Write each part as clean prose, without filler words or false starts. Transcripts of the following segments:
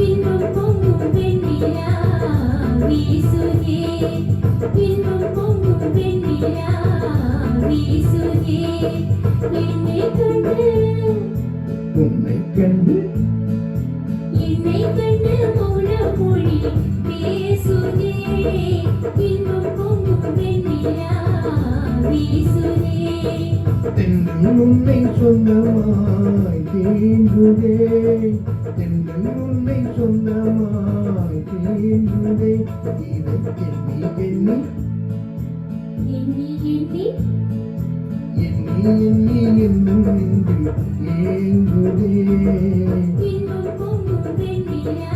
இன்பம் பொங்கும் வெண்ணிலா வீசுதே, இன்பம் பொங்கும் வெண்ணிலா வீசுதே, என்னை கண்டு உன்னை கண்டு என்னை கண்டு மௌன மொழி பேசுதே, இன்பம் பொங்கும் வெண்ணிலா வீசுதே, தென்றல் உன்னை சொந்தமாய் தீண்டுதே, தென்றல் உன்னை சொந்தமாய் தீண்டுதே, இதை எண்ணி எண்ணி எண்ணி எண்ணி எண்ணி எண்ணி என்னும் நெஞ்சில் ஏங்குதே. இன்பம் பொங்கும் வெண்ணிலா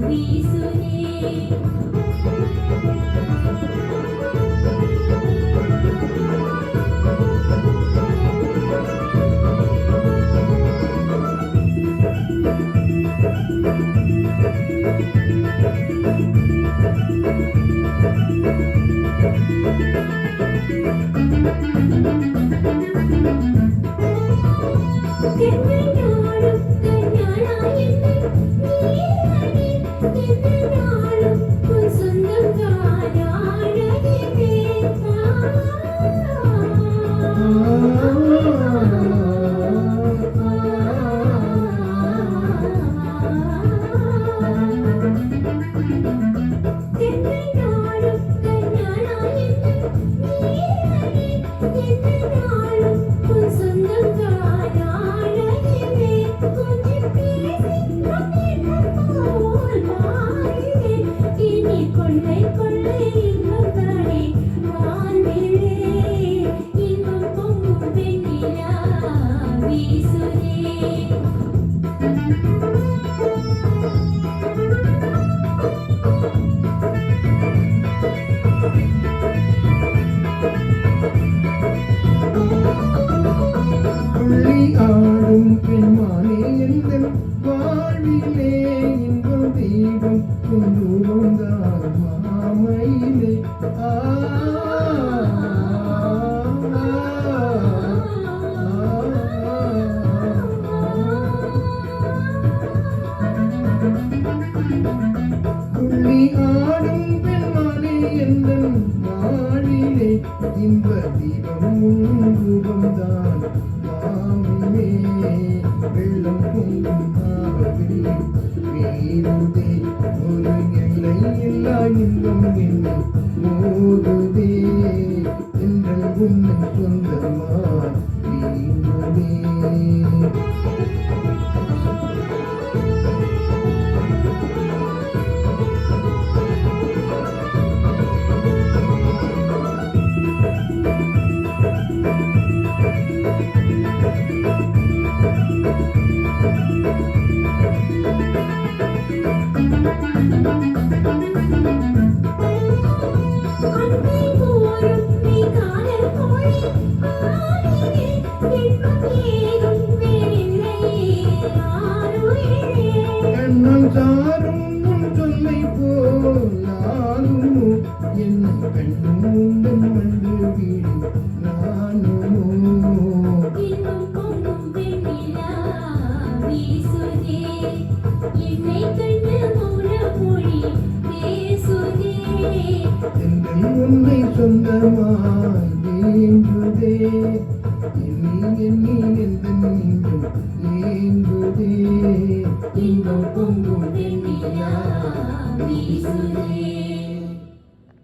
வீசுதே. தென்னாடும் கண்ணாளா என்னை நீயானே, தென்னாடும் உன் சொந்தம் தானானே தென்னாடும் கண்ணாளா என்னை நீயானே, தென்னாடும் உன் சொந்தம் தானானே கொஞ்சம் பேசி போல் மாறினே, இனி கொள்ளை கொள்ளை இன்பம் தானே வாழ்விலே, இன்பம் பொங்கும் வெண்ணிலா வீசுதே. துள்ளி ஆடும் பெண்மானே எங்கள் வாழ்விலே, இன்பம் தீபம் கொண்டுவந்தார் மாமையிலே. துள்ளி ஆடும் பெண்மானே எங்கள் வாழ்விலே, இன்ப தீபம் உருவம்தான் மாமிலே, வெள்ளம் பொங்கும் காவிரி வீருதே, ஒரு எல்லை இல்லா இன்பம் என்னை மோதுதே, என்றல் உன்னை சொந்தமா வீணுதே. அன்பை போரும் நீ காதல் கோழி ஆடினே, இன்பம் ஏதும் வேறில்லை ஆருயிரே. கண்ணம் சாரும் உன் சொல்லை போலாலும், என்னை கண்ணும் உந்தன் மண்டு வீடு நானுமோ. இன்பம் பொங்கும் வெண்ணிலா வீசுதே, என்னை கண்டு மௌன மொழி பேசுதே. தென்றல் உன்னை சொந்தமாய் ஏங்குதே, எண்ணி எண்ணி எந்த நெஞ்சும் ஏங்குதே.